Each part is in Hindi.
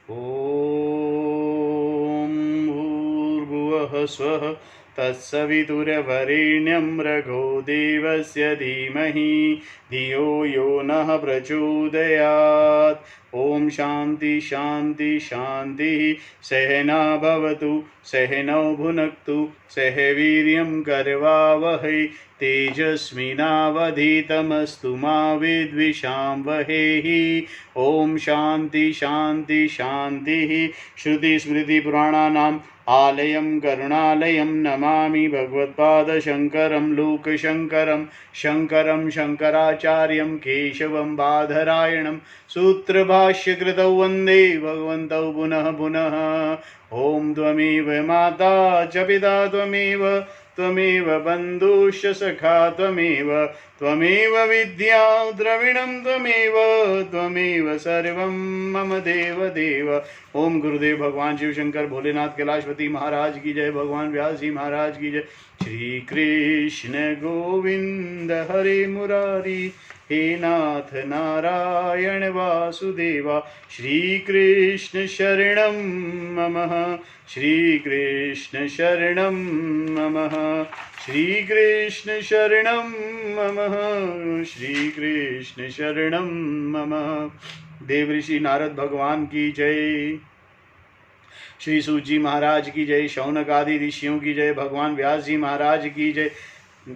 ॐ भूर्भुवः स्वः तत्सवितुर्वरेण्यं भर्गो देवस्य धीमहि धियो यो नः प्रचोदयात्। ओम शांति शांति शांति। सहना भवतु सहनौ भुनक्तु सह वीर्यं करवावहै तेजस्विनावधीतमस्तु मा विद्विषावहै। ओम शांति शांति शांति। श्रुति स्मृति पुराणानाम् आलयं करुणालयं नमामि भगवत्पादशङ्करं लोकशङ्करं शङ्करं शङ्कराचार्यं केशवं बादरायणं सूत्रभाष्यकृतौ वन्दे भगवन्तौ पुनः पुनः। ॐ त्वमेव माता च पिता त्वमेव बन्धुश्च सखा त्वमेव विद्या द्रविणं त्वमेव सर्वं मम देव देव। ओम गुरुदेव भगवान शिव शंकर भोलेनाथ कैलाशपति महाराज की जय। भगवान व्यास जी महाराज की जय। श्री कृष्ण गोविंद हरे मुरारी हे नाथ नारायण वासुदेवा। श्री कृष्ण शरणं मम श्री कृष्ण शरणं मम श्री कृष्ण शरणं मम श्री कृष्ण शरणं मम। देवऋषि नारद भगवान की जय। श्री सूत जी महाराज की जय। शौनक आदि ऋषियों की जय। भगवान व्यास जी महाराज की जय।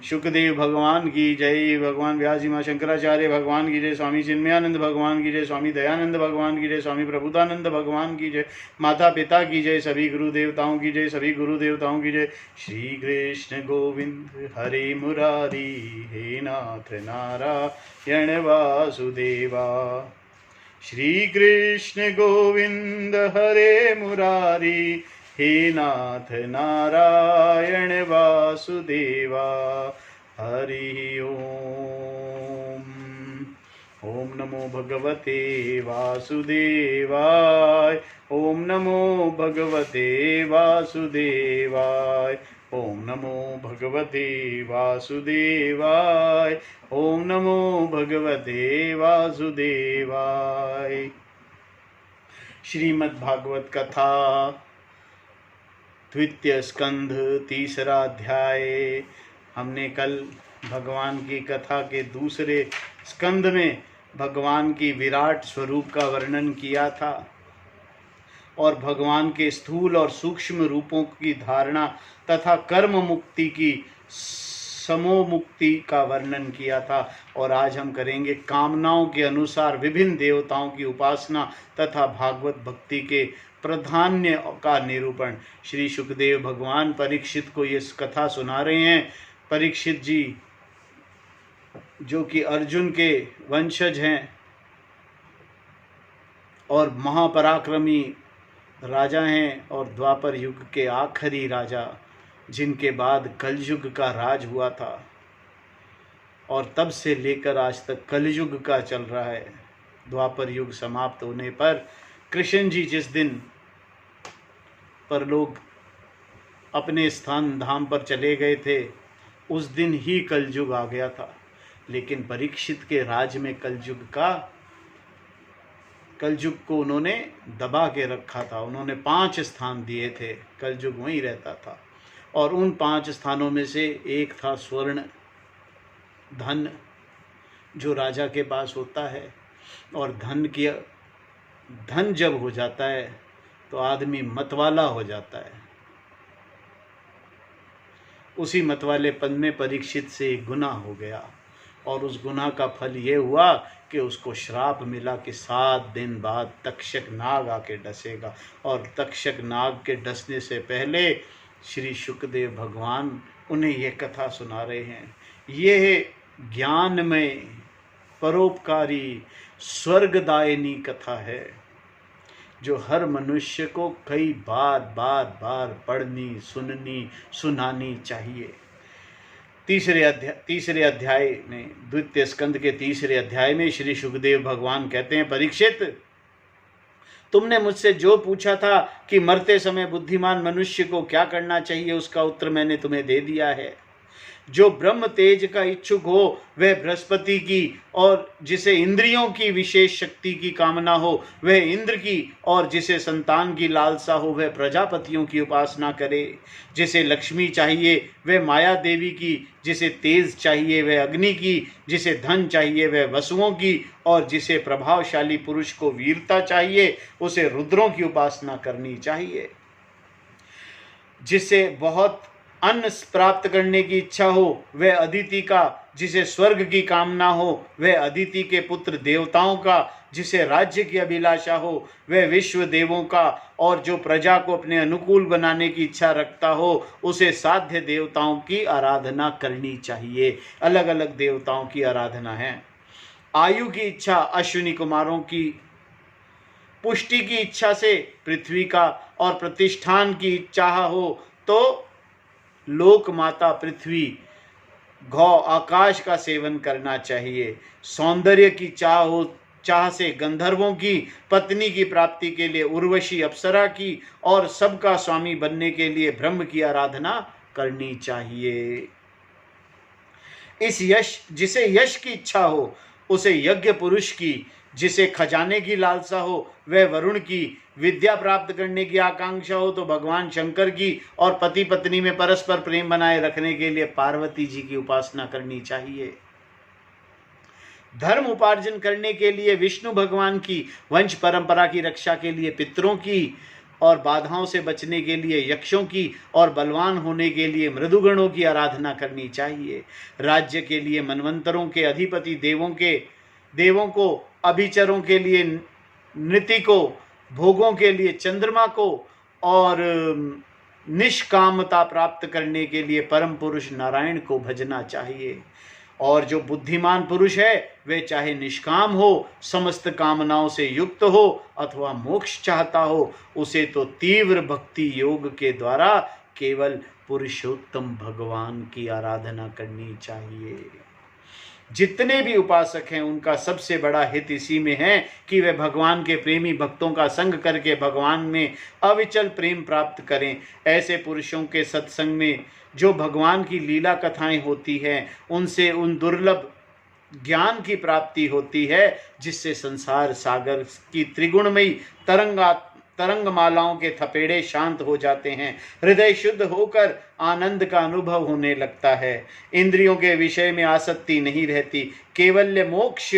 शुकदेव भगवान की जय। भगवान व्यास जी, माँ शंकराचार्य भगवान की जय। स्वामी चिन्मयानंद भगवान की जय। स्वामी दयानंद भगवान की जय। स्वामी प्रभुतानंद भगवान की जय। माता पिता की जय। सभी गुरु देवताओं की जय। सभी गुरु देवताओं की जय। श्री कृष्ण गोविंद हरे मुरारी हे नाथ नारायण वासुदेवा। श्री कृष्ण गोविंद हरे मुरारी हे नाथ नारायण वासुदेवा। हरि ओम। ओम नमो भगवते वासुदेवाय। ओम नमो भगवते वासुदेवाय। ओम नमो भगवते वासुदेवाय। ओम नमो भगवते वासुदेवाय। श्रीमद् भागवत कथा द्वितीय स्कंध तीसरा अध्याय। हमने कल भगवान की कथा के दूसरे स्कंध में भगवान की विराट स्वरूप का वर्णन किया था और भगवान के स्थूल और सूक्ष्म रूपों की धारणा तथा कर्म मुक्ति की समोमुक्ति का वर्णन किया था। और आज हम करेंगे कामनाओं के अनुसार विभिन्न देवताओं की उपासना तथा भागवत भक्ति के प्राधान्य का निरूपण। श्री शुकदेव भगवान परीक्षित को ये कथा सुना रहे हैं। परीक्षित जी जो कि अर्जुन के वंशज हैं और महापराक्रमी राजा हैं और द्वापर युग के आखिरी राजा, जिनके बाद कलयुग का राज हुआ था और तब से लेकर आज तक कलयुग का चल रहा है। द्वापर युग समाप्त होने पर कृष्ण जी जिस दिन परलोक अपने स्थान धाम पर चले गए थे, उस दिन ही कलयुग आ गया था। लेकिन परीक्षित के राज में कलयुग को उन्होंने दबा के रखा था। उन्होंने 5 स्थान दिए थे, कलयुग वहीं रहता था। और उन 5 स्थानों में से एक था स्वर्ण, धन, जो राजा के पास होता है। और धन जब हो जाता है तो आदमी मतवाला हो जाता है। उसी मतवालेपन में परीक्षित से एक गुनाह हो गया और उस गुनाह का फल ये हुआ कि उसको श्राप मिला कि 7 दिन बाद तक्षक नाग आके डसेगा। और तक्षक नाग के डसने से पहले श्री शुकदेव भगवान उन्हें ये कथा सुना रहे हैं। ये ज्ञानमय परोपकारी स्वर्गदायिनी कथा है जो हर मनुष्य को कई बार पढ़नी, सुननी, सुनानी चाहिए। तीसरे अध्याय में, द्वितीय स्कंद के तीसरे अध्याय में श्री शुकदेव भगवान कहते हैं, परीक्षित, तुमने मुझसे जो पूछा था कि मरते समय बुद्धिमान मनुष्य को क्या करना चाहिए, उसका उत्तर मैंने तुम्हें दे दिया है। जो ब्रह्म तेज का इच्छुक हो वह बृहस्पति की, और जिसे इंद्रियों की विशेष शक्ति की कामना हो वह इंद्र की, और जिसे संतान की लालसा हो वह प्रजापतियों की उपासना करे। जिसे लक्ष्मी चाहिए वह माया देवी की, जिसे तेज चाहिए वह अग्नि की, जिसे धन चाहिए वह वसुओं की, और जिसे प्रभावशाली पुरुष को वीरता चाहिए उसे रुद्रों की उपासना करनी चाहिए। जिसे बहुत अन्न प्राप्त करने की इच्छा हो वह अदिति का, जिसे स्वर्ग की कामना हो वह अदिति के पुत्र देवताओं का, जिसे राज्य की अभिलाषा हो वह विश्व देवों का, और जो प्रजा को अपने अनुकूल बनाने की इच्छा रखता हो उसे साध्य देवताओं की आराधना करनी चाहिए। अलग अलग देवताओं की आराधना है। आयु की इच्छा अश्विनी कुमारों की, पुष्टि की इच्छा से पृथ्वी का, और प्रतिष्ठान की चाह हो तो लोक माता पृथ्वी, गौ, आकाश का सेवन करना चाहिए। सौंदर्य की चाह से गंधर्वों की, पत्नी की प्राप्ति के लिए उर्वशी अप्सरा की, और सबका स्वामी बनने के लिए ब्रह्म की आराधना करनी चाहिए। जिसे यश की इच्छा हो उसे यज्ञ पुरुष की, जिसे खजाने की लालसा हो वह वरुण की, विद्या प्राप्त करने की आकांक्षा हो तो भगवान शंकर की, और पति पत्नी में परस्पर प्रेम बनाए रखने के लिए पार्वती जी की उपासना करनी चाहिए। धर्म उपार्जन करने के लिए विष्णु भगवान की, वंश परंपरा की रक्षा के लिए पितरों की, और बाधाओं से बचने के लिए यक्षों की, और बलवान होने के लिए मृदुगणों की आराधना करनी चाहिए। राज्य के लिए मनवंतरों के अधिपति देवों को, अभिचरों के लिए नृति को, भोगों के लिए चंद्रमा को, और निष्कामता प्राप्त करने के लिए परम पुरुष नारायण को भजना चाहिए। और जो बुद्धिमान पुरुष है वे चाहे निष्काम हो, समस्त कामनाओं से युक्त हो, अथवा मोक्ष चाहता हो, उसे तो तीव्र भक्ति योग के द्वारा केवल पुरुषोत्तम भगवान की आराधना करनी चाहिए। जितने भी उपासक हैं उनका सबसे बड़ा हित इसी में है कि वे भगवान के प्रेमी भक्तों का संग करके भगवान में अविचल प्रेम प्राप्त करें। ऐसे पुरुषों के सत्संग में जो भगवान की लीला कथाएं होती हैं उनसे उन दुर्लभ ज्ञान की प्राप्ति होती है जिससे संसार सागर की त्रिगुणमयी तरंगमालाओं के थपेड़े शांत हो जाते हैं, हृदय शुद्ध होकर आनंद का अनुभव होने लगता है, इंद्रियों के विषय में आसक्ति नहीं रहती, केवल्य मोक्ष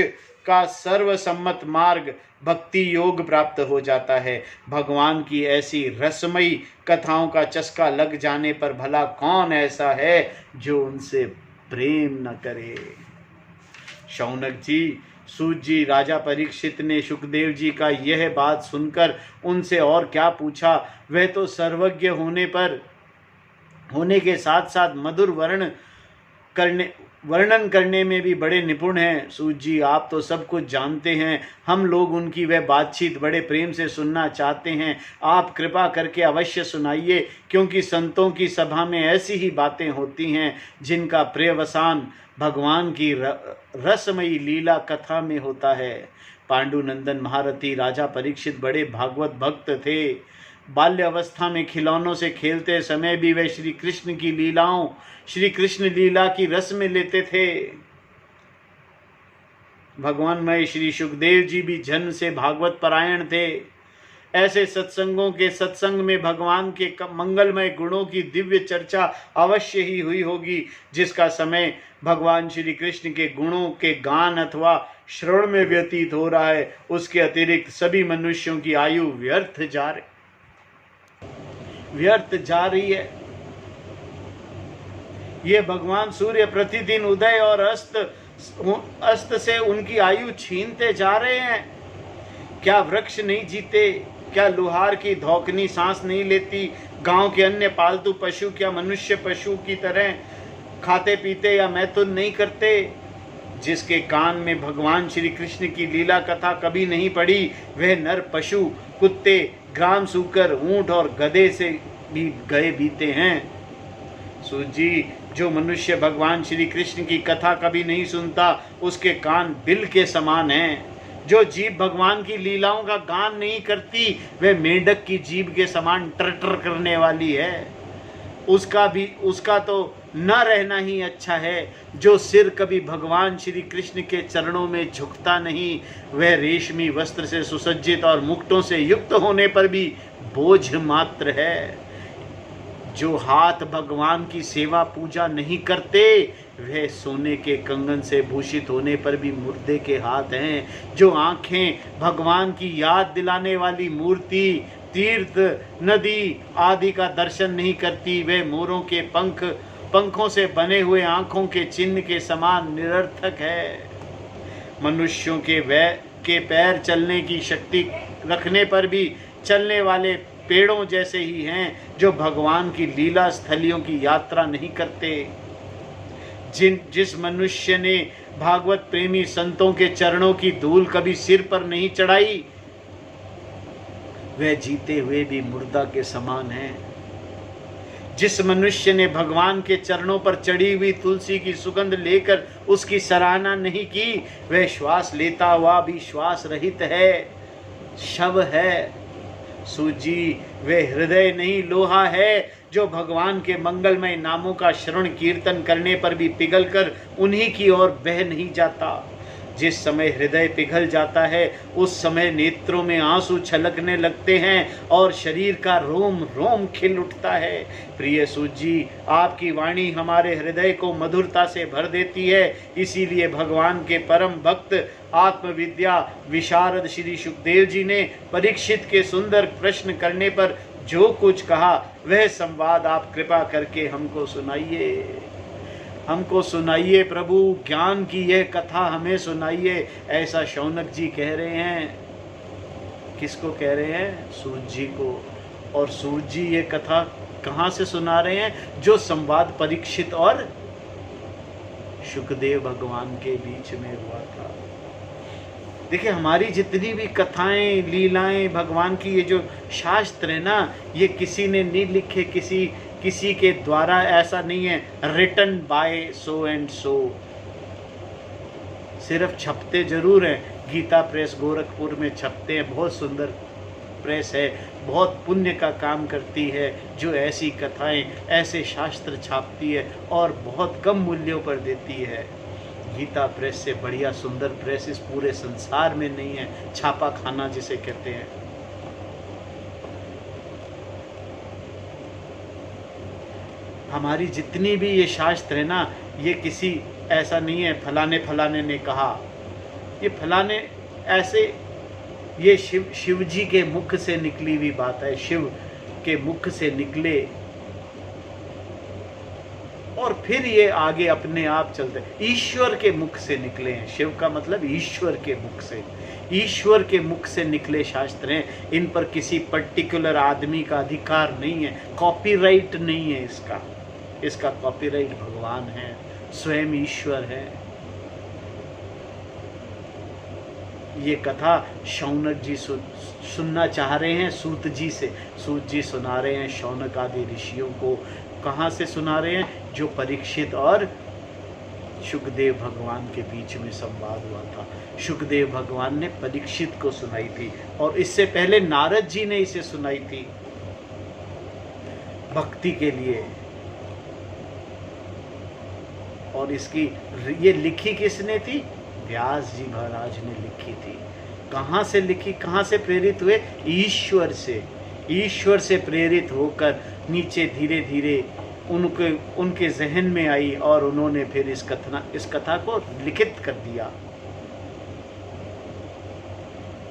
का सर्वसम्मत मार्ग भक्ति योग प्राप्त हो जाता है। भगवान की ऐसी रसमयी कथाओं का चस्का लग जाने पर भला कौन ऐसा है जो उनसे प्रेम न करे। शौनक जी, सूत जी, राजा परीक्षित ने सुखदेव जी का यह बात सुनकर उनसे और क्या पूछा। वह तो सर्वज्ञ होने के साथ साथ मधुर वर्णन करने में भी बड़े निपुण हैं। सूत जी, आप तो सब कुछ जानते हैं, हम लोग उनकी वह बातचीत बड़े प्रेम से सुनना चाहते हैं। आप कृपा करके अवश्य सुनाइए, क्योंकि संतों की सभा में ऐसी ही बातें होती हैं जिनका पर्यवसान भगवान की रसमयी लीला कथा में होता है। पांडुनंदन महारथी राजा परीक्षित बड़े भागवत भक्त थे। बाल्य अवस्था में खिलौनों से खेलते समय भी वे श्री कृष्ण लीला की रस में लेते थे। भगवानमय श्री सुखदेव जी भी जन्म से भागवत परायण थे। ऐसे सत्संगों के सत्संग में भगवान के मंगलमय गुणों की दिव्य चर्चा अवश्य ही हुई होगी, जिसका समय भगवान श्री कृष्ण के गुणों के गान अथवा श्रवण में व्यतीत हो रहा है। उसके अतिरिक्त सभी मनुष्यों की आयु व्यर्थ जा रही है। ये भगवान सूर्य प्रतिदिन उदय और अस्त से उनकी आयु छीनते जा रहे हैं। क्या वृक्ष नहीं जीते? क्या लोहार की धौकनी सांस नहीं लेती? गांव के अन्य पालतू पशु क्या मनुष्य पशु की तरह खाते पीते या मैथुन नहीं करते? जिसके कान में भगवान श्री कृष्ण की लीला कथा कभी नहीं पड़ी, वह नर पशु, कुत्ते, ग्राम सूकर, ऊंट और गधे से भी गए बीते हैं। सूत जी, जो मनुष्य भगवान श्री कृष्ण की कथा कभी नहीं सुनता, उसके कान बिल के समान हैं। जो जीभ भगवान की लीलाओं का गान नहीं करती, वह मेंढक की जीभ के समान टर टर करने वाली है। उसका तो न रहना ही अच्छा है। जो सिर कभी भगवान श्री कृष्ण के चरणों में झुकता नहीं, वह रेशमी वस्त्र से सुसज्जित और मुकुटों से युक्त होने पर भी बोझ मात्र है। जो हाथ भगवान की सेवा पूजा नहीं करते, वह सोने के कंगन से भूषित होने पर भी मुर्दे के हाथ हैं। जो आंखें भगवान की याद दिलाने वाली मूर्ति, तीर्थ, नदी आदि का दर्शन नहीं करती, वे मोरों के पंखों से बने हुए आंखों के चिन्ह के समान निरर्थक है। मनुष्यों के पैर चलने की शक्ति रखने पर भी चलने वाले पेड़ों जैसे ही हैं, जो भगवान की लीला स्थलियों की यात्रा नहीं करते। जिस मनुष्य ने भागवत प्रेमी संतों के चरणों की धूल कभी सिर पर नहीं चढ़ाई, वह जीते हुए भी मुर्दा के समान है। जिस मनुष्य ने भगवान के चरणों पर चढ़ी हुई तुलसी की सुगंध लेकर उसकी सराहना नहीं की, वह श्वास लेता हुआ भी श्वास रहित है, शव है। सूजी वह हृदय नहीं लोहा है, जो भगवान के मंगलमय नामों का श्रवण कीर्तन करने पर भी पिघलकर उन्हीं की ओर बह नहीं जाता। जिस समय हृदय पिघल जाता है, उस समय नेत्रों में आंसू छलकने लगते हैं और शरीर का रोम रोम खिल उठता है। प्रिय सूजी, आपकी वाणी हमारे हृदय को मधुरता से भर देती है। इसीलिए भगवान के परम भक्त आत्मविद्या विशारद श्री सुखदेव जी ने परीक्षित के सुंदर प्रश्न करने पर जो कुछ कहा, वह संवाद आप कृपा करके हमको सुनाइए प्रभु। ज्ञान की यह कथा हमें सुनाइए, ऐसा शौनक जी कह रहे हैं। किसको कह रहे हैं? सूत जी को। और सूत जी ये कथा कहाँ से सुना रहे हैं? जो संवाद परीक्षित और सुखदेव भगवान के बीच में हुआ था। देखिए, हमारी जितनी भी कथाएं, लीलाएं, भगवान की ये जो शास्त्र है ना, ये किसी ने नहीं लिखे, किसी के द्वारा ऐसा नहीं है, written by so and so. सिर्फ छपते जरूर हैं, गीता प्रेस गोरखपुर में छपते हैं, बहुत सुंदर प्रेस है, बहुत पुण्य का काम करती है, जो ऐसी कथाएं, ऐसे शास्त्र छापती है और बहुत कम मूल्यों पर देती है। गीता प्रेस से बढ़िया सुंदर प्रेस इस पूरे संसार में नहीं है, छापा खाना जिसे कहते हैं। हमारी जितनी भी ये शास्त्र है ना, ये किसी ऐसा नहीं है फलाने ने कहा, ये फलाने ऐसे, ये शिव जी के मुख से निकली हुई बात है। शिव के मुख से निकले और फिर ये आगे अपने आप चलते, ईश्वर के मुख से निकले हैं। शिव का मतलब ईश्वर के मुख से, ईश्वर के मुख से निकले शास्त्र हैं। इन पर किसी पर्टिकुलर आदमी का अधिकार नहीं है, कॉपीराइट नहीं है इसका कॉपीराइट भगवान है, स्वयं ईश्वर है। ये कथा शौनक जी सुनना चाह रहे हैं सूत जी से। सूत जी सुना रहे हैं शौनक आदि ऋषियों को। कहाँ से सुना रहे हैं? जो परीक्षित और सुखदेव भगवान के बीच में संवाद हुआ था। सुखदेव भगवान ने परीक्षित को सुनाई थी और इससे पहले नारद जी ने इसे सुनाई थी भक्ति के लिए। और इसकी ये लिखी किसने थी? व्यास जी महाराज ने लिखी थी। कहाँ से लिखी, कहाँ से प्रेरित हुए? ईश्वर से। ईश्वर से प्रेरित होकर नीचे धीरे धीरे उनके जहन में आई और उन्होंने फिर इस कथा को लिखित कर दिया,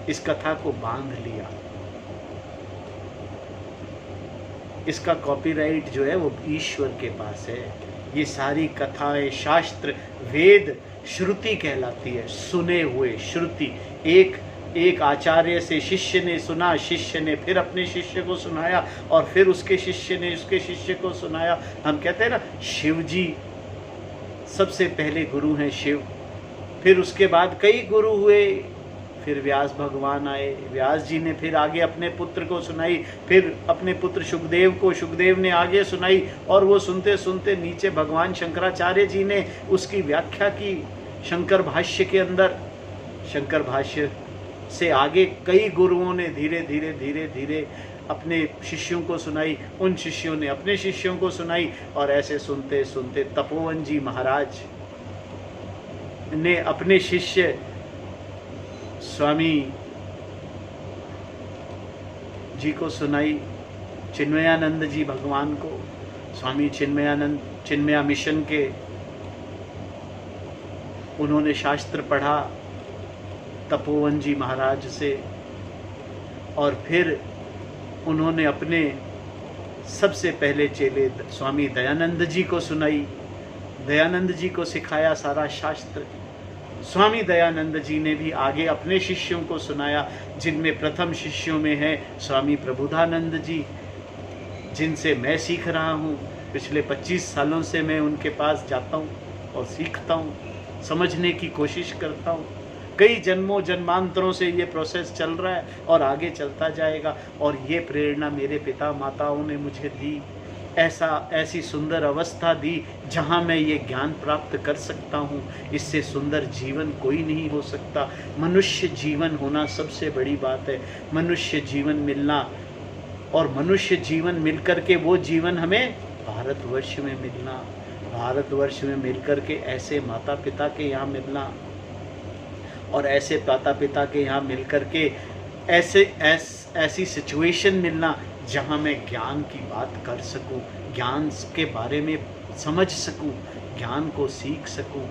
इस कथा को बांध लिया। इसका कॉपीराइट जो है वो ईश्वर के पास है। ये सारी कथाएं, शास्त्र, वेद श्रुति कहलाती है, सुने हुए श्रुति। एक आचार्य से शिष्य ने सुना, शिष्य ने फिर अपने शिष्य को सुनाया और फिर उसके शिष्य ने उसके शिष्य को सुनाया। हम कहते हैं ना, शिव जी सबसे पहले गुरु हैं शिव, फिर उसके बाद कई गुरु हुए, फिर व्यास भगवान आए, व्यास जी ने फिर आगे अपने पुत्र को सुनाई, फिर अपने पुत्र सुखदेव को, सुखदेव ने आगे सुनाई और वो सुनते सुनते नीचे भगवान शंकराचार्य जी ने उसकी व्याख्या की शंकर भाष्य के अंदर। शंकर भाष्य से आगे कई गुरुओं ने धीरे धीरे धीरे धीरे अपने शिष्यों को सुनाई, उन शिष्यों ने अपने शिष्यों को सुनाई, और ऐसे सुनते सुनते तपोवन जी महाराज ने अपने शिष्य स्वामी जी को सुनाई, चिन्मयानंद जी भगवान को, स्वामी चिन्मयानंद चिन्मया मिशन के उन्होंने शास्त्र पढ़ा तपोवन जी महाराज से, और फिर उन्होंने अपने सबसे पहले चेले स्वामी दयानंद जी को सुनाई, दयानंद जी को सिखाया सारा शास्त्र। स्वामी दयानंद जी ने भी आगे अपने शिष्यों को सुनाया, जिनमें प्रथम शिष्यों में है स्वामी प्रबुधानंद जी, जिनसे मैं सीख रहा हूँ। पिछले 25 सालों से मैं उनके पास जाता हूँ और सीखता हूँ, समझने की कोशिश करता हूँ। कई जन्मों जन्मांतरों से ये प्रोसेस चल रहा है और आगे चलता जाएगा, और ये प्रेरणा मेरे पिता माताओं ने मुझे दी, ऐसी सुंदर अवस्था दी जहाँ मैं ये ज्ञान प्राप्त कर सकता हूँ। इससे सुंदर जीवन कोई नहीं हो सकता। मनुष्य जीवन होना सबसे बड़ी बात है, मनुष्य जीवन मिलना, और मनुष्य जीवन मिलकर के वो जीवन हमें भारतवर्ष में मिलना, भारतवर्ष में मिलकर के ऐसे माता पिता के यहाँ मिलना, और ऐसे माता पिता के यहाँ मिलकर के ऐसी सिचुएशन मिलना जहाँ मैं ज्ञान की बात कर सकूं, ज्ञान के बारे में समझ सकूं, ज्ञान को सीख सकूं।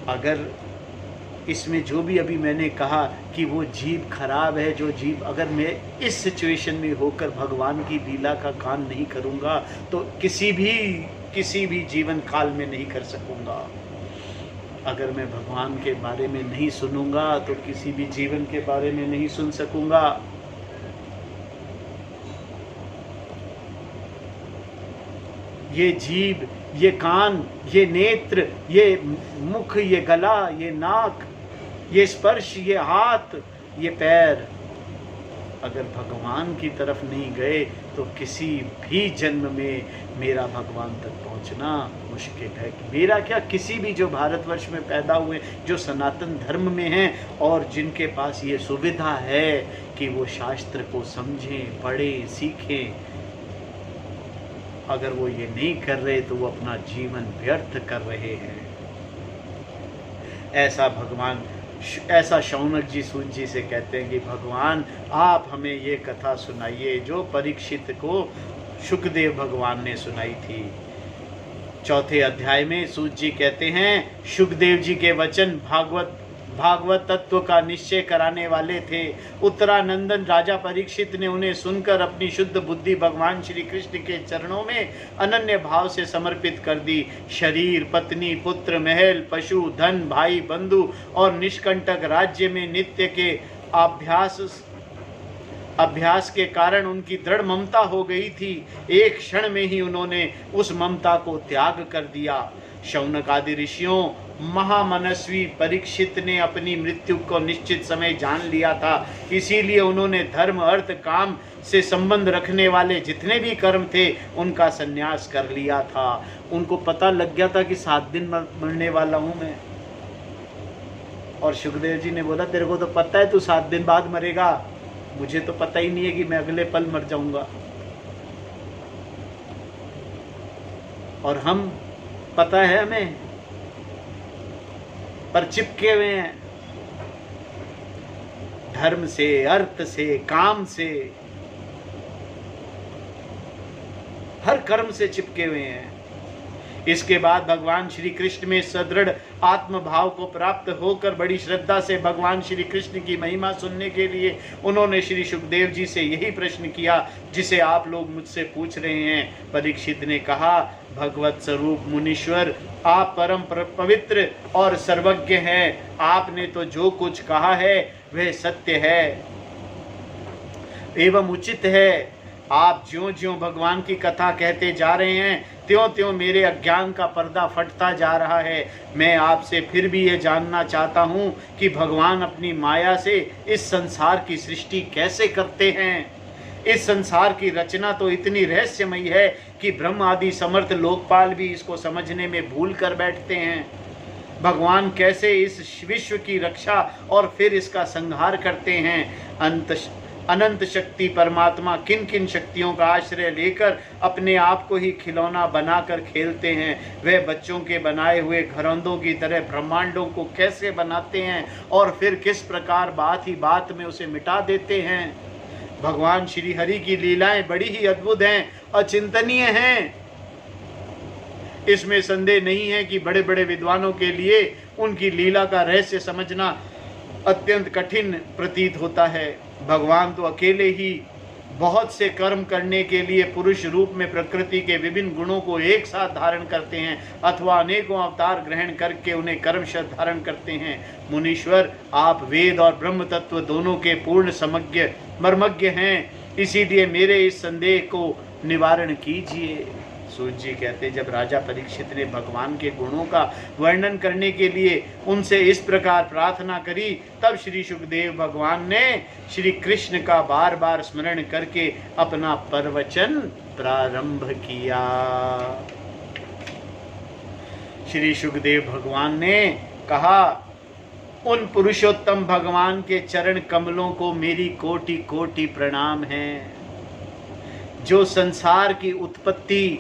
अगर इसमें जो भी अभी मैंने कहा कि वो जीव खराब है, जो जीव, अगर मैं इस सिचुएशन में होकर भगवान की लीला का गान नहीं करूँगा तो किसी भी जीवन काल में नहीं कर सकूँगा। अगर मैं भगवान के बारे में नहीं सुनूंगा तो किसी भी जीवन के बारे में नहीं सुन सकूँगा। ये जीभ, ये कान, ये नेत्र, ये मुख, ये गला, ये नाक, ये स्पर्श, ये हाथ, ये पैर, अगर भगवान की तरफ नहीं गए तो किसी भी जन्म में मेरा भगवान तक पहुंचना मुश्किल है। मेरा क्या, किसी भी जो भारतवर्ष में पैदा हुए, जो सनातन धर्म में हैं और जिनके पास ये सुविधा है कि वो शास्त्र को समझें, पढ़ें, सीखें, अगर वो ये नहीं कर रहे तो वो अपना जीवन व्यर्थ कर रहे हैं। ऐसा शौनक जी सूत जी से कहते हैं कि भगवान आप हमें ये कथा सुनाइए जो परीक्षित को शुकदेव भगवान ने सुनाई थी। 4थे अध्याय में सूत जी कहते हैं, शुकदेव जी के वचन भागवत तत्व का निश्चय कराने वाले थे। उत्तरानंदन राजा परीक्षित ने उन्हें सुनकर अपनी शुद्ध बुद्धि भगवान श्री कृष्ण के चरणों में अनन्य भाव से समर्पित कर दी। शरीर, पत्नी, पुत्र, महल, पशु, धन, भाई, बंधु और निष्कंटक राज्य में नित्य के अभ्यास के कारण उनकी दृढ़ ममता हो गई थी। एक क्षण में ही उन्होंने उस ममता को त्याग कर दिया। शौनक आदि ऋषियों, महामनस्वी परीक्षित ने अपनी मृत्यु को निश्चित समय जान लिया था, इसीलिए उन्होंने धर्म, अर्थ, काम से संबंध रखने वाले जितने भी कर्म थे उनका संन्यास कर लिया था। उनको पता लग गया था कि 7 दिन मरने वाला हूँ मैं। और शुकदेव जी ने बोला, तेरे को तो पता है तू 7 दिन बाद मरेगा, मुझे तो पता ही नहीं है कि मैं अगले पल मर जाऊंगा। और हम, पता है हमें, पर चिपके हुए हैं धर्म से, अर्थ से, काम से, हर कर्म से चिपके हुए हैं। इसके बाद भगवान श्री कृष्ण में सदृढ़ आत्म भाव को प्राप्त होकर बड़ी श्रद्धा से भगवान श्री कृष्ण की महिमा सुनने के लिए उन्होंने श्री शुकदेव जी से यही प्रश्न किया जिसे आप लोग मुझसे पूछ रहे हैं। परीक्षित ने कहा, भगवत स्वरूप मुनीश्वर, आप परम पवित्र और सर्वज्ञ हैं। आपने तो जो कुछ कहा है वह सत्य है एवं उचित है। आप ज्यों ज्यों भगवान की कथा कहते जा रहे हैं त्यों त्यों मेरे अज्ञान का पर्दा फटता जा रहा है। मैं आपसे फिर भी ये जानना चाहता हूँ कि भगवान अपनी माया से इस संसार की सृष्टि कैसे करते हैं। इस संसार की रचना तो इतनी रहस्यमयी है कि ब्रह्म आदि समर्थ लोकपाल भी इसको समझने में भूल कर बैठते हैं। भगवान कैसे इस विश्व की रक्षा और फिर इसका संहार करते हैं। अनंत शक्ति परमात्मा किन किन शक्तियों का आश्रय लेकर अपने आप को ही खिलौना बनाकर खेलते हैं। वे बच्चों के बनाए हुए घरौंदों की तरह ब्रह्मांडों को कैसे बनाते हैं और फिर किस प्रकार बात ही बात में उसे मिटा देते हैं। भगवान श्री हरि की लीलाएं बड़ी ही अद्भुत हैं, अचिंतनीय हैं। इसमें संदेह नहीं है कि बड़े बड़े विद्वानों के लिए उनकी लीला का रहस्य समझना अत्यंत कठिन प्रतीत होता है। भगवान तो अकेले ही बहुत से कर्म करने के लिए पुरुष रूप में प्रकृति के विभिन्न गुणों को एक साथ धारण करते हैं अथवा अनेकों अवतार ग्रहण करके उन्हें कर्मशः धारण करते हैं। मुनीश्वर, आप वेद और ब्रह्म तत्व दोनों के पूर्ण समज्ञ मर्मज्ञ हैं, इसीलिए मेरे इस संदेह को निवारण कीजिए। सूत जी कहते, जब राजा परीक्षित ने भगवान के गुणों का वर्णन करने के लिए उनसे इस प्रकार प्रार्थना करी, तब श्री सुखदेव भगवान ने श्री कृष्ण का बार बार स्मरण करके अपना प्रवचन प्रारंभ किया। श्री सुखदेव भगवान ने कहा, उन पुरुषोत्तम भगवान के चरण कमलों को मेरी कोटि कोटि प्रणाम है, जो संसार की उत्पत्ति,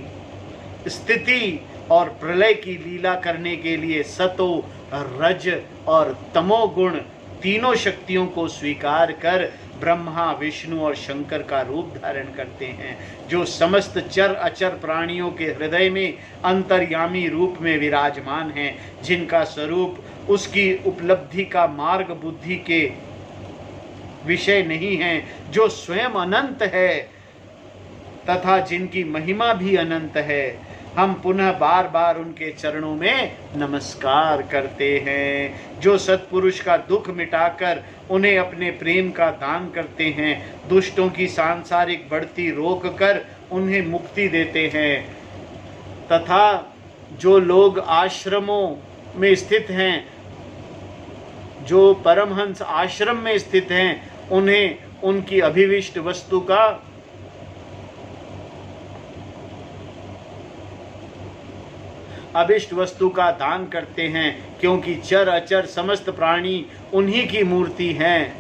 स्थिति और प्रलय की लीला करने के लिए सतो, रज और तमो गुण तीनों शक्तियों को स्वीकार कर ब्रह्मा, विष्णु और शंकर का रूप धारण करते हैं, जो समस्त चर अचर प्राणियों के हृदय में अंतर्यामी रूप में विराजमान हैं, जिनका स्वरूप उसकी उपलब्धि का मार्ग बुद्धि के विषय नहीं है, जो स्वयं अनंत है तथा जिनकी महिमा भी अनंत है। हम पुनः बार बार उनके चरणों में नमस्कार करते हैं, जो सत्पुरुष का दुख मिटाकर उन्हें अपने प्रेम का दान करते हैं, दुष्टों की सांसारिक बढ़ती रोक कर उन्हें मुक्ति देते हैं, तथा जो लोग आश्रमों में स्थित हैं, जो परमहंस आश्रम में स्थित हैं, उन्हें उनकी अभिविष्ट वस्तु का अभिष्ट वस्तु का दान करते हैं, क्योंकि चर अचर समस्त प्राणी उन्हीं की मूर्ति हैं।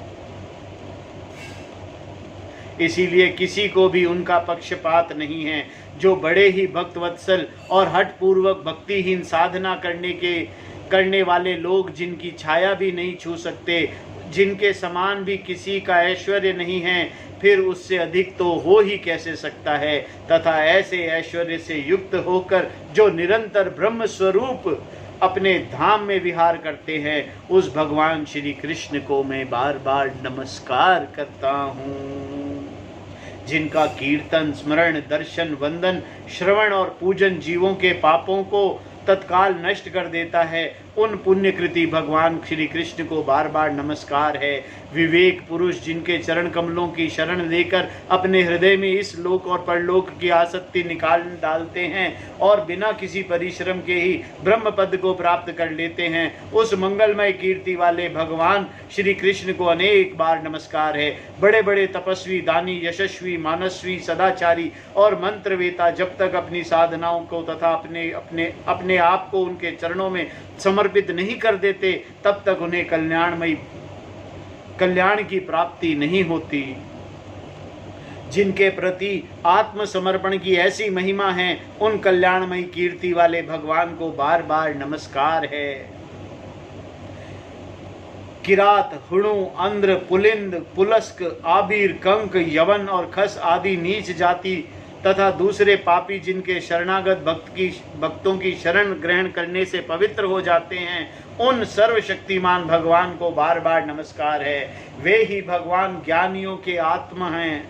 इसीलिए किसी को भी उनका पक्षपात नहीं है। जो बड़े ही भक्तवत्सल और हठ पूर्वक भक्तिहीन साधना करने वाले लोग, जिनकी छाया भी नहीं छू सकते, जिनके समान भी किसी का ऐश्वर्य नहीं है, फिर उससे अधिक तो हो ही कैसे सकता है। तथा ऐसे ऐश्वर्य से युक्त होकर जो निरंतर ब्रह्म स्वरूप अपने धाम में विहार करते हैं, उस भगवान श्री कृष्ण को मैं बार बार नमस्कार करता हूँ, जिनका कीर्तन, स्मरण, दर्शन, वंदन, श्रवण और पूजन जीवों के पापों को तत्काल नष्ट कर देता है। उन पुण्यकृति भगवान श्री कृष्ण को बार बार नमस्कार है। विवेक पुरुष जिनके चरण कमलों की शरण लेकर अपने हृदय में इस लोक और परलोक की आसक्ति निकाल डालते हैं और बिना किसी परिश्रम के ही ब्रह्म पद को प्राप्त कर लेते हैं, उस मंगलमय कीर्ति वाले भगवान श्री कृष्ण को अनेक बार नमस्कार है। बड़े बड़े तपस्वी, दानी, यशस्वी, मानस्वी, सदाचारी और मंत्रवेता जब तक अपनी साधनाओं को तथा अपने आप को उनके चरणों में समर्पित नहीं कर देते, तब तक उन्हें कल्याण की प्राप्ति नहीं होती। जिनके प्रति आत्मसमर्पण की ऐसी महिमा है, उन कल्याणमयी कीर्ति वाले भगवान को बार बार नमस्कार है। किरात, हुणु, अंध्र, पुलिंद, पुलस्क, आबिर, कंक, यवन और खस आदि नीच जाति तथा दूसरे पापी जिनके शरणागत भक्तों की शरण ग्रहण करने से पवित्र हो जाते हैं, उन सर्वशक्तिमान भगवान को बार बार नमस्कार है। वे ही भगवान ज्ञानियों के आत्मा हैं,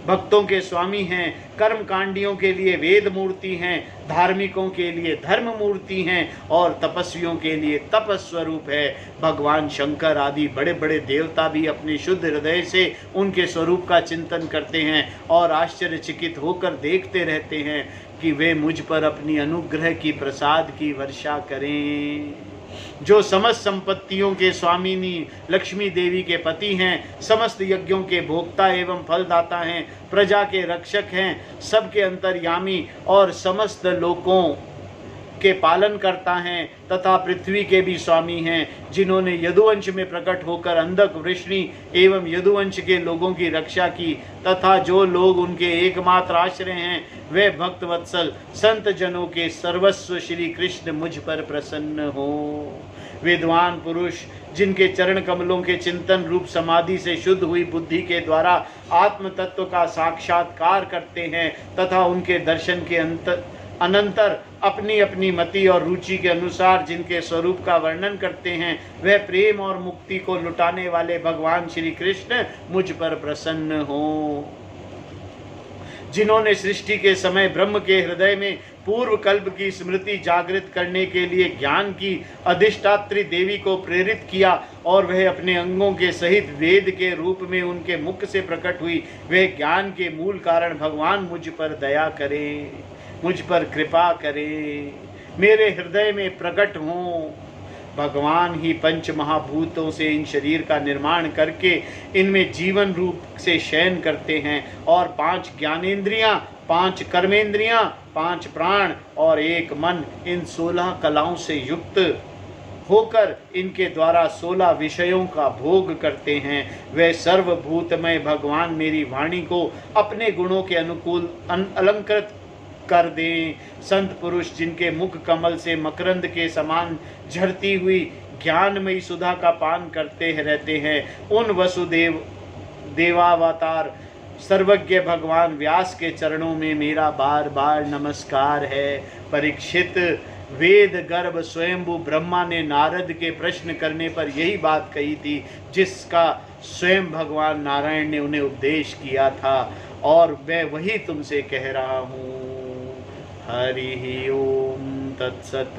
भक्तों के स्वामी हैं, कर्मकांडियों के लिए वेद मूर्ति हैं, धार्मिकों के लिए धर्म मूर्ति हैं और तपस्वियों के लिए तपस्वरूप है। भगवान शंकर आदि बड़े बड़े देवता भी अपने शुद्ध हृदय से उनके स्वरूप का चिंतन करते हैं और आश्चर्यचकित होकर देखते रहते हैं कि वे मुझ पर अपनी अनुग्रह की प्रसाद की वर्षा करें। जो समस्त संपत्तियों के स्वामिनी लक्ष्मी देवी के पति हैं, समस्त यज्ञों के भोक्ता एवं फलदाता हैं, प्रजा के रक्षक हैं, सबके अंतर्यामी और समस्त लोकों के पालन करता है तथा पृथ्वी के भी स्वामी हैं, जिन्होंने यदुवंश में प्रकट होकर अंधक, वृष्णि एवं यदुवंश के लोगों की रक्षा की, तथा जो लोग उनके एकमात्र आश्रय हैं वे भक्त वत्सल संत जनों के सर्वस्व श्री कृष्ण मुझ पर प्रसन्न हो। विद्वान पुरुष जिनके चरण कमलों के चिंतन रूप समाधि से शुद्ध हुई बुद्धि के द्वारा आत्म तत्व का साक्षात्कार करते हैं तथा उनके दर्शन के अनंतर अपनी अपनी मति और रुचि के अनुसार जिनके स्वरूप का वर्णन करते हैं, वह प्रेम और मुक्ति को लुटाने वाले भगवान श्री कृष्ण मुझ पर प्रसन्न हो। जिन्होंने सृष्टि के समय ब्रह्म के हृदय में पूर्व कल्प की स्मृति जागृत करने के लिए ज्ञान की अधिष्ठात्री देवी को प्रेरित किया और वह अपने अंगों के सहित वेद के रूप में उनके मुख से प्रकट हुई, वह ज्ञान के मूल कारण भगवान मुझ पर दया करे, मुझ पर कृपा करे, मेरे हृदय में प्रकट हों। भगवान ही पंच महाभूतों से इन शरीर का निर्माण करके इनमें जीवन रूप से शयन करते हैं और 5 ज्ञानेंद्रियां, 5 कर्मेंद्रियां, 5 प्राण और 1 मन इन 16 कलाओं से युक्त होकर इनके द्वारा 16 विषयों का भोग करते हैं। वे सर्वभूतमय भगवान मेरी वाणी को अपने गुणों के अनुकूल अलंकृत कर दें। संत पुरुष जिनके मुख कमल से मकरंद के समान झरती हुई ज्ञानमयी सुधा का पान करते रहते हैं, उन वसुदेव देवावतार सर्वज्ञ भगवान व्यास के चरणों में मेरा बार बार नमस्कार है। परीक्षित, वेद गर्भ स्वयंभू ब्रह्मा ने नारद के प्रश्न करने पर यही बात कही थी जिसका स्वयं भगवान नारायण ने उन्हें उपदेश किया था, और मैं वही तुमसे कह रहा हूँ। हरि ओम तत्सत।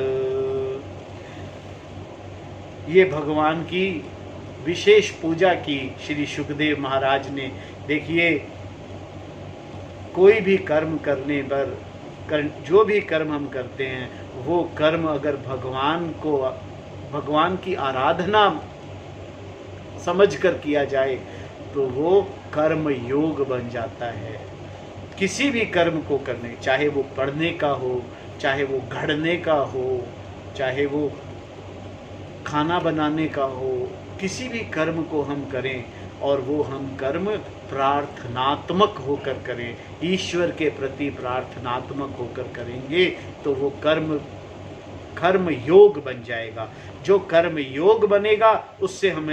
ये भगवान की विशेष पूजा की श्री सुखदेव महाराज ने। देखिए, कोई भी कर्म करने पर जो भी कर्म हम करते हैं वो कर्म अगर भगवान की आराधना समझकर किया जाए तो वो कर्म योग बन जाता है। किसी भी कर्म को करने, चाहे वो पढ़ने का हो, चाहे वो घड़ने का हो, चाहे वो खाना बनाने का हो, किसी भी कर्म को हम करें और वो हम कर्म प्रार्थनात्मक होकर करें, ईश्वर के प्रति प्रार्थनात्मक होकर करेंगे तो वो कर्म योग बन जाएगा। जो कर्म योग बनेगा उससे हम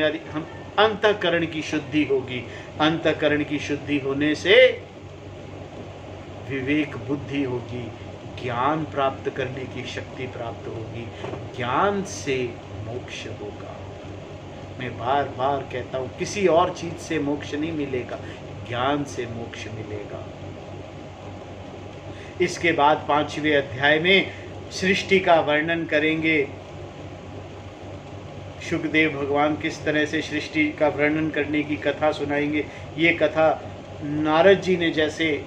अंतःकरण की शुद्धि होगी। अंतःकरण की शुद्धि होने से विवेक बुद्धि होगी, ज्ञान प्राप्त करने की शक्ति प्राप्त होगी, ज्ञान से मोक्ष होगा। मैं बार बार कहता हूँ, किसी और चीज से मोक्ष नहीं मिलेगा, ज्ञान से मोक्ष मिलेगा। इसके बाद 5वें अध्याय में सृष्टि का वर्णन करेंगे। सुखदेव भगवान किस तरह से सृष्टि का वर्णन करने की कथा सुनाएंगे। ये कथा नारद जी ने जैसे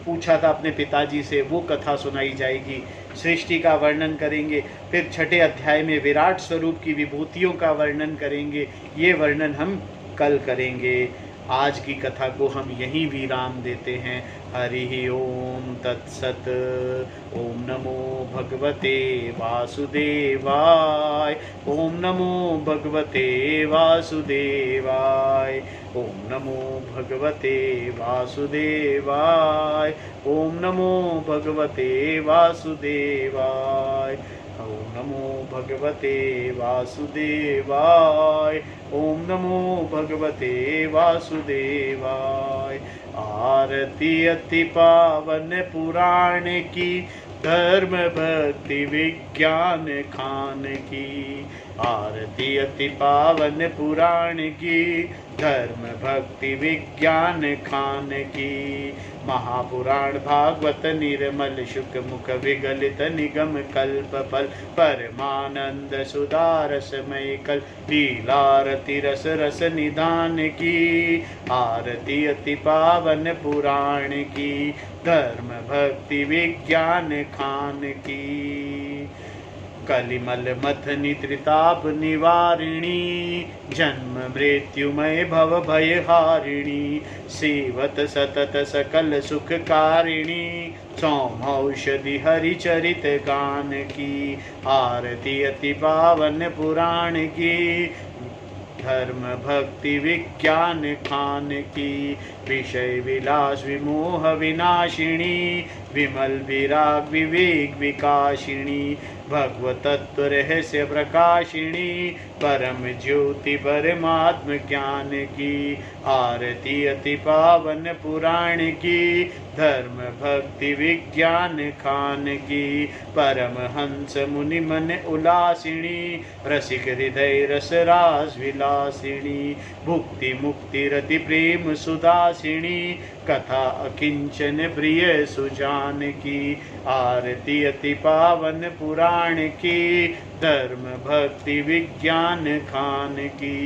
पूछा था अपने पिताजी से, वो कथा सुनाई जाएगी। सृष्टि का वर्णन करेंगे। फिर 6ठे अध्याय में विराट स्वरूप की विभूतियों का वर्णन करेंगे। ये वर्णन हम कल करेंगे। आज की कथा को हम यहीं विराम देते हैं। हरि ओम तत्सत। ओम नमो भगवते वासुदेवाय। ओम नमो भगवते वासुदेवाय। ओम नमो भगवते वासुदेवाय। ओम नमो भगवते वासुदेवाय। ओम नमो भगवते वासुदेवाय। ओम नमो भगवते वासुदेवाय। आरती अति पावन पुराण की, धर्म भक्ति विज्ञान खान की। आरती अति पावन पुराण की, धर्म भक्ति विज्ञान खान की। महापुराण भागवत निर्मल शुक मुख विगलित निगम कल्प फल। परमानंद सुधारसमय कल, लीलारति रस रस निधान की। आरती अति पावन पुराण की, धर्म भक्ति विज्ञान खान की। कलिमल मथनि त्रिताप निवारिणी, जन्म मृत्युमय भव भयहारिणी, सेवत सतत सकल सुखकारिणी, सौमौषधि हरिचरित गान की, आरती अति पावन पुराण की, धर्म भक्ति विज्ञान खान की, विषय विलास विमोह विनाशिनी, विमल विराग विवेक विकाशिनी, भगवत तत्व रहस्य प्रकाशिनी, परम ज्योति परमात्म ज्ञान की, आरती अति पावन पुराण की, धर्म भक्ति विज्ञान खान की, परम हंस मुनि मन उल्लासिनी, रसिक हृदय रस रास विलासिनी, भुक्ति मुक्ति रति प्रेम सुदासिनी, कथा अकिंचन प्रिय सुजान की, आरती अति पावन पुराण की, धर्म भक्ति विज्ञान खान की।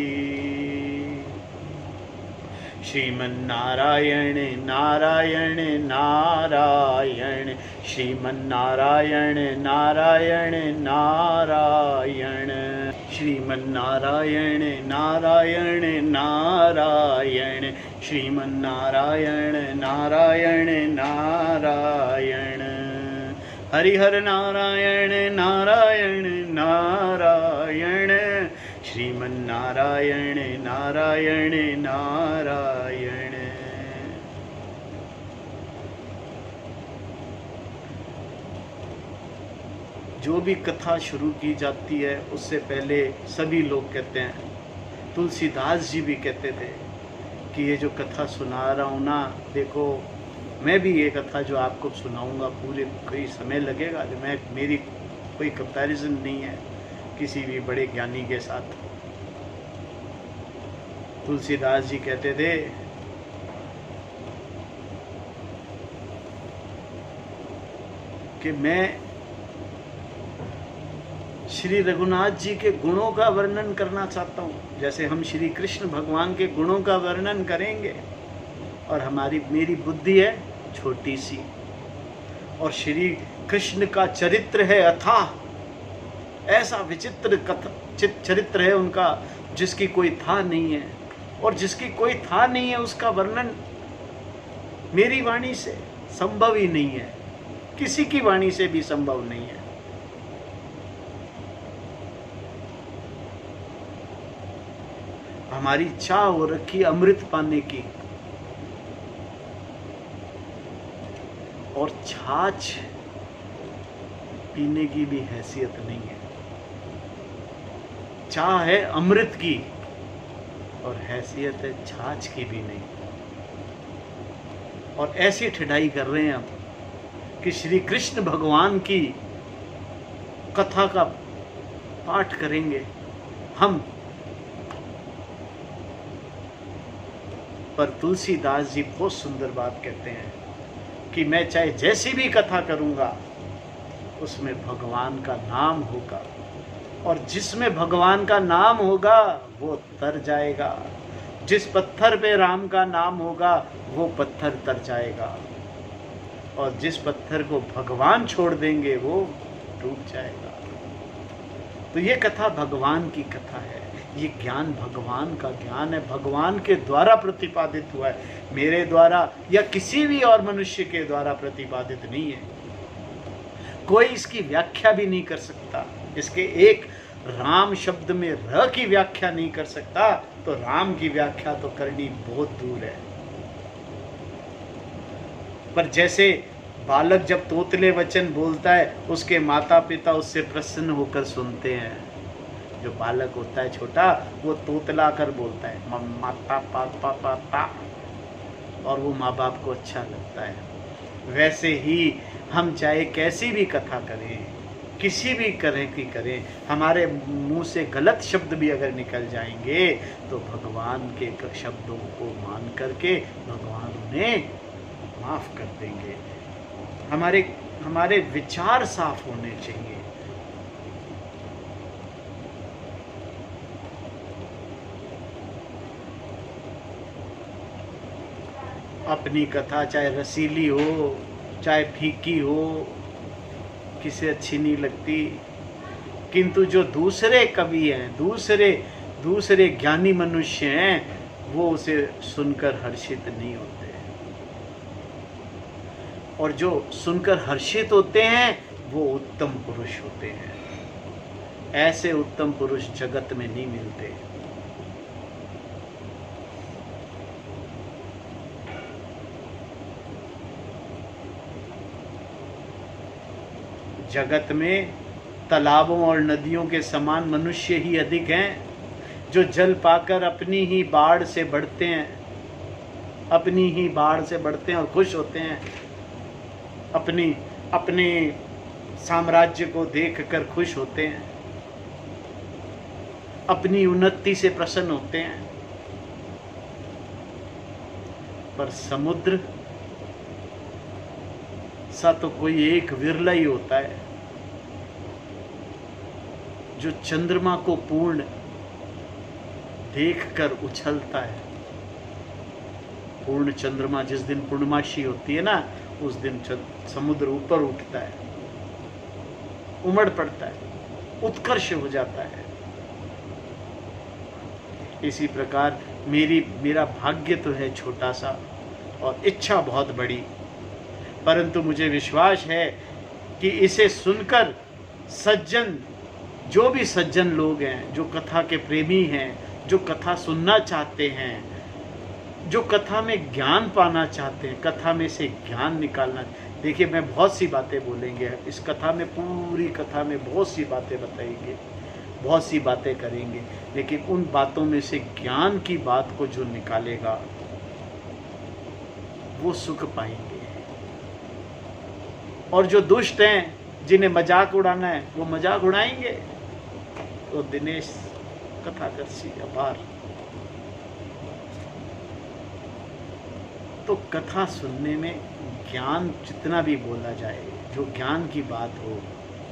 श्रीमन्नारायण नारायण नारायण, श्रीमन्नारायण नारायण नारायण, श्रीमन्नारायण नारायण नारायण, श्रीमन्नारायण नारायण नारायण, हरिहर नारायण नारायण नारायण, श्रीमन्नारायण नारायण नारायण। जो भी कथा शुरू की जाती है उससे पहले सभी लोग कहते हैं, तुलसीदास जी भी कहते थे कि ये जो कथा सुना रहा हूँ ना, देखो मैं भी ये कथा जो आपको सुनाऊंगा पूरे कोई समय लगेगा, मेरी कोई कंपैरिजन नहीं है किसी भी बड़े ज्ञानी के साथ। तुलसीदास जी कहते थे कि मैं श्री रघुनाथ जी के गुणों का वर्णन करना चाहता हूँ, जैसे हम श्री कृष्ण भगवान के गुणों का वर्णन करेंगे, और मेरी बुद्धि है छोटी सी, और श्री कृष्ण का चरित्र है अथाह, ऐसा विचित्र चरित्र है उनका जिसकी कोई था नहीं है, और जिसकी कोई था नहीं है उसका वर्णन मेरी वाणी से संभव ही नहीं है, किसी की वाणी से भी संभव नहीं है। हमारी चाह हो रखी अमृत पाने की, और छाछ पीने की भी हैसियत नहीं है। चाह है अमृत की और हैसियत है छाछ की भी नहीं। और ऐसी ठिठाई कर रहे हैं हम कि श्री कृष्ण भगवान की कथा का पाठ करेंगे हम, पर तुलसीदास जी बहुत सुंदर बात कहते हैं कि मैं चाहे जैसी भी कथा करूंगा उसमें भगवान का नाम होगा, और जिसमें भगवान का नाम होगा वो तर जाएगा, जिस पत्थर पे राम का नाम होगा वो पत्थर तर जाएगा, और जिस पत्थर को भगवान छोड़ देंगे वो टूट जाएगा। तो ये कथा भगवान की कथा है, ये ज्ञान भगवान का ज्ञान है, भगवान के द्वारा प्रतिपादित हुआ है, मेरे द्वारा या किसी भी और मनुष्य के द्वारा प्रतिपादित नहीं है। कोई इसकी व्याख्या भी नहीं कर सकता, इसके एक राम शब्द में र की व्याख्या नहीं कर सकता, तो राम की व्याख्या तो करनी बहुत दूर है। पर जैसे बालक जब तोतले वचन बोलता है उसके माता पिता उससे प्रसन्न होकर सुनते हैं, जो बालक होता है छोटा वो तोतला कर बोलता है मम्मा पापा पापा पा, और वो माँ बाप को अच्छा लगता है। वैसे ही हम चाहे कैसी भी कथा करें, किसी भी तरह की करें, हमारे मुंह से गलत शब्द भी अगर निकल जाएंगे तो भगवान के शब्दों को मान करके भगवान उन्हें माफ कर देंगे। हमारे विचार साफ होने चाहिए। अपनी कथा चाहे रसीली हो चाहे फीकी हो, किसे अच्छी नहीं लगती, किंतु जो दूसरे कवि हैं, दूसरे ज्ञानी मनुष्य हैं, वो उसे सुनकर हर्षित नहीं होते। और जो सुनकर हर्षित होते हैं वो उत्तम पुरुष होते हैं। ऐसे उत्तम पुरुष जगत में नहीं मिलते। जगत में तालाबों और नदियों के समान मनुष्य ही अधिक हैं, जो जल पाकर अपनी ही बाढ़ से बढ़ते हैं, अपनी ही बाढ़ से बढ़ते हैं और खुश होते हैं, अपने साम्राज्य को देखकर खुश होते हैं, अपनी उन्नति से प्रसन्न होते हैं। पर समुद्र सा तो कोई एक विरला ही होता है जो चंद्रमा को पूर्ण देखकर उछलता है। पूर्ण चंद्रमा जिस दिन पूर्णमासी होती है ना, उस दिन समुद्र ऊपर उठता है, उमड़ पड़ता है, उत्कर्ष हो जाता है। इसी प्रकार मेरा भाग्य तो है छोटा सा और इच्छा बहुत बड़ी, परंतु मुझे विश्वास है कि इसे सुनकर सज्जन, जो भी सज्जन लोग हैं, जो कथा के प्रेमी हैं, जो कथा सुनना चाहते हैं, जो कथा में ज्ञान पाना चाहते हैं, कथा में से ज्ञान निकालना। देखिए, मैं बहुत सी बातें बोलेंगे इस कथा में, पूरी कथा में बहुत सी बातें बताएंगे, बहुत सी बातें करेंगे, लेकिन उन बातों में से ज्ञान की बात को जो निकालेगा वो सुख पाएंगे। और जो दुष्ट हैं, जिन्हें मजाक उड़ाना है, वो मजाक उड़ाएंगे। तो दिनेश कथाकर्षी अपार। तो कथा सुनने में ज्ञान जितना भी बोला जाए, जो ज्ञान की बात हो,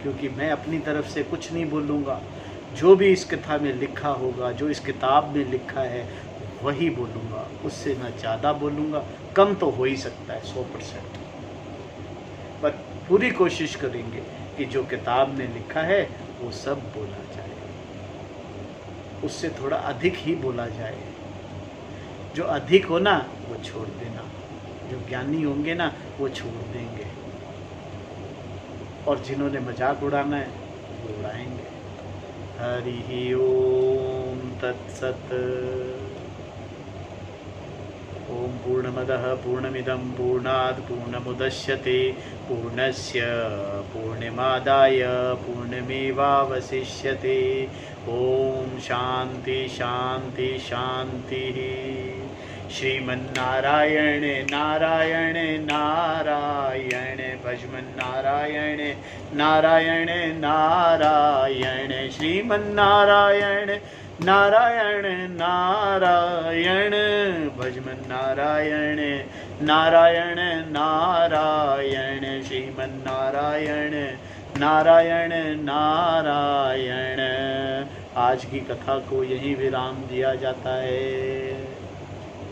क्योंकि मैं अपनी तरफ से कुछ नहीं बोलूँगा, जो भी इस कथा में लिखा होगा, जो इस किताब में लिखा है वही बोलूँगा, उससे ना ज़्यादा बोलूँगा। कम तो हो ही सकता है 100%, पर पूरी कोशिश करेंगे कि जो किताब में लिखा है वो सब बोला जाए, उससे थोड़ा अधिक ही बोला जाए। जो अधिक हो ना वो छोड़ देना, जो ज्ञानी होंगे ना वो छोड़ देंगे, और जिन्होंने मजाक उड़ाना है वो उड़ाएंगे। हरि ओम तत्सत। ओम पूर्णमदः पूर्णमिदं पूर्णात् पूर्णमुदच्यते पूर्णस्य पूर्णमादाय पूर्णमेवावशिष्यते। ओम शांति शांति शांति। श्रीमन्नारायण नारायण नारायण भजमन्नारायण नारायण नारायण श्रीमन्नारायण नारायण नारायण भजमन्नारायण नारायण नारायण श्रीमन्नारायण नारायण नारायण। आज की कथा को यहीं विराम दिया जाता है।